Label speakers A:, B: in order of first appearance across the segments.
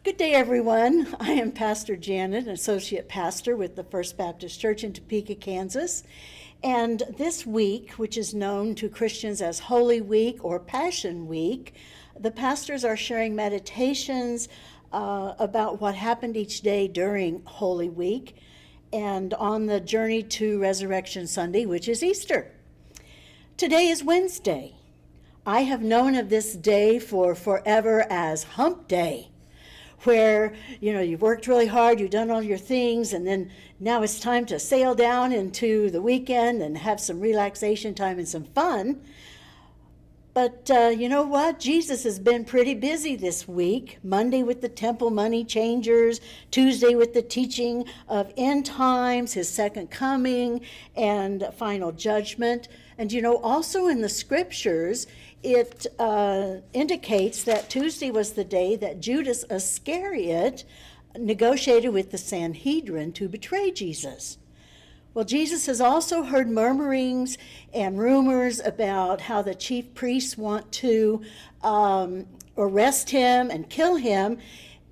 A: Good day, everyone. I am Pastor Janet, an associate pastor with the First Baptist Church in Topeka, Kansas. And this week, which is known to Christians as Holy Week or Passion Week, the pastors are sharing meditations about what happened each day during Holy Week and on the journey to Resurrection Sunday, which is Easter. Today is Wednesday. I have known of this day for forever as Hump Day, where, you've worked really hard, you've done all your things, and then now it's time to sail down into the weekend and have some relaxation time and some fun. But you know what? Jesus has been pretty busy this week. Monday with the temple money changers, Tuesday with the teaching of end times, his second coming, and final judgment. And also in the scriptures, it indicates that Tuesday was the day that Judas Iscariot negotiated with the Sanhedrin to betray Jesus. Well, Jesus has also heard murmurings and rumors about how the chief priests want to arrest him and kill him.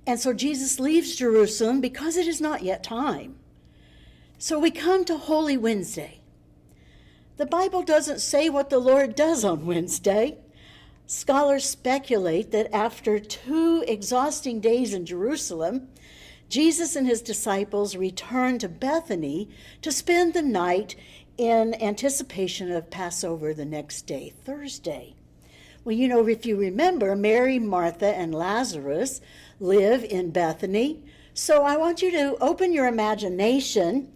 A: And so Jesus leaves Jerusalem because it is not yet time. So we come to Holy Wednesday. The Bible doesn't say what the Lord does on Wednesday. Scholars speculate that after 2 exhausting days in Jerusalem, Jesus and his disciples returned to Bethany to spend the night in anticipation of Passover the next day, Thursday. Well, if you remember, Mary, Martha, and Lazarus live in Bethany. So I want you to open your imagination,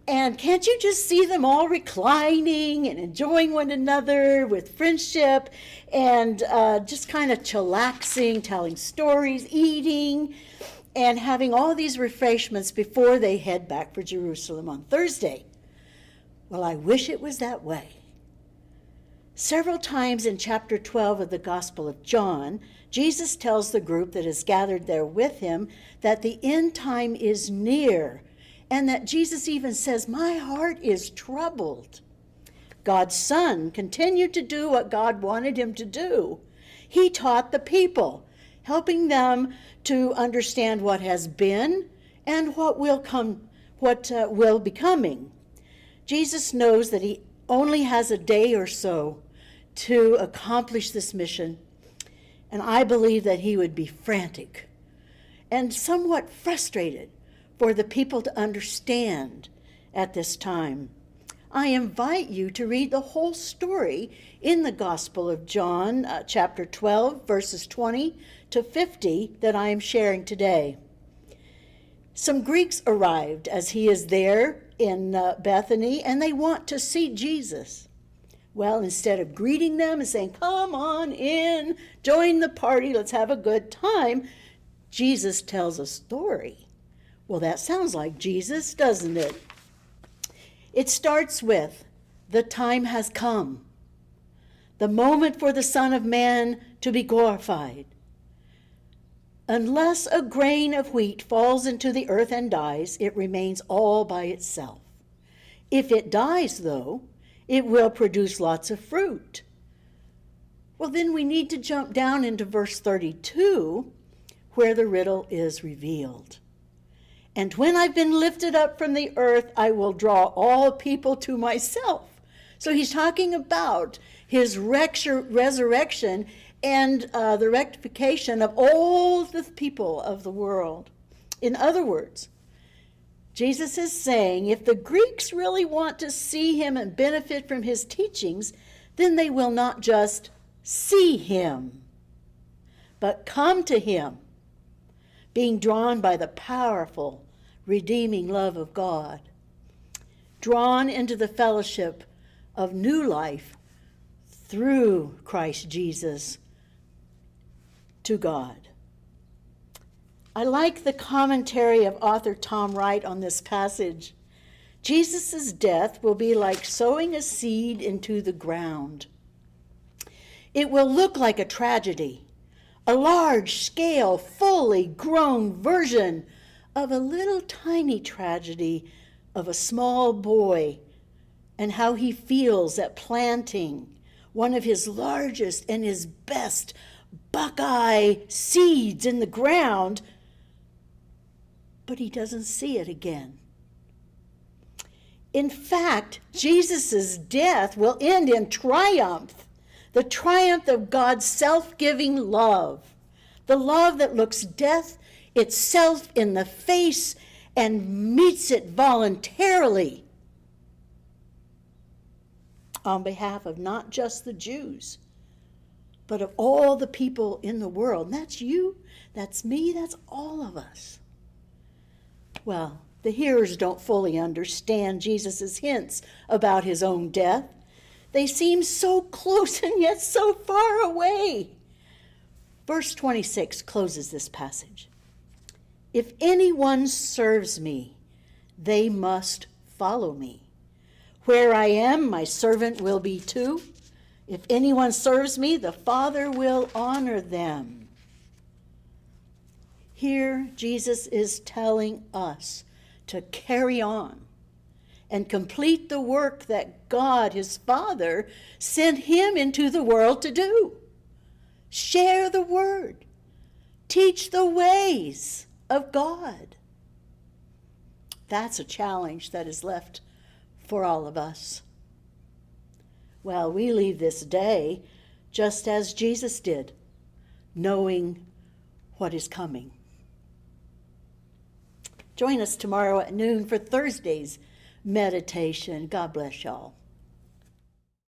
A: and can't you just see them all reclining and enjoying one another with friendship and just kind of chillaxing, telling stories, eating, and having all these refreshments before they head back for Jerusalem on Thursday? Well, I wish it was that way. Several times in chapter 12 of the Gospel of John, Jesus tells the group that is gathered there with him that the end time is near, and that Jesus even says, "My heart is troubled." God's Son continued to do what God wanted him to do. He taught the people, helping them to understand what has been and what will be coming. Jesus knows that he only has a day or so to accomplish this mission, and I believe that he would be frantic and somewhat frustrated for the people to understand at this time. I invite you to read the whole story in the Gospel of John, chapter 12, verses 20 to 50 that I am sharing today. Some Greeks arrived as he is there in Bethany, and they want to see Jesus. Well, instead of greeting them and saying, "Come on in, join the party, let's have a good time," Jesus tells a story. Well, that sounds like Jesus, doesn't it? It starts with, "The time has come, the moment for the Son of Man to be glorified. Unless a grain of wheat falls into the earth and dies, it remains all by itself. If it dies, though, it will produce lots of fruit." Well, then we need to jump down into verse 32, where the riddle is revealed. "And when I've been lifted up from the earth, I will draw all people to myself." So he's talking about his resurrection and the rectification of all the people of the world. In other words, Jesus is saying if the Greeks really want to see him and benefit from his teachings, then they will not just see him, but come to him, being drawn by the powerful, redeeming love of God, drawn into the fellowship of new life through Christ Jesus to God. I like the commentary of author Tom Wright on this passage. Jesus' death will be like sowing a seed into the ground. It will look like a tragedy, a large-scale, fully grown version of a little tiny tragedy of a small boy and how he feels at planting one of his largest and his best buckeye seeds in the ground but he doesn't see it again. In fact, Jesus' death will end in triumph, the triumph of God's self-giving love, the love that looks death itself in the face and meets it voluntarily on behalf of not just the Jews, but of all the people in the world. And that's you, that's me, that's all of us. Well, the hearers don't fully understand Jesus' hints about his own death. They seem so close and yet so far away. Verse 26 closes this passage. If anyone serves me, they must follow me. Where I am, my servant will be too. If anyone serves me, the Father will honor them. Here, Jesus is telling us to carry on and complete the work that God, his Father, sent him into the world to do. Share the word. Teach the ways of God. That's a challenge that is left for all of us. Well, we leave this day just as Jesus did, knowing what is coming. Join us tomorrow at noon for Thursday's meditation. God bless y'all.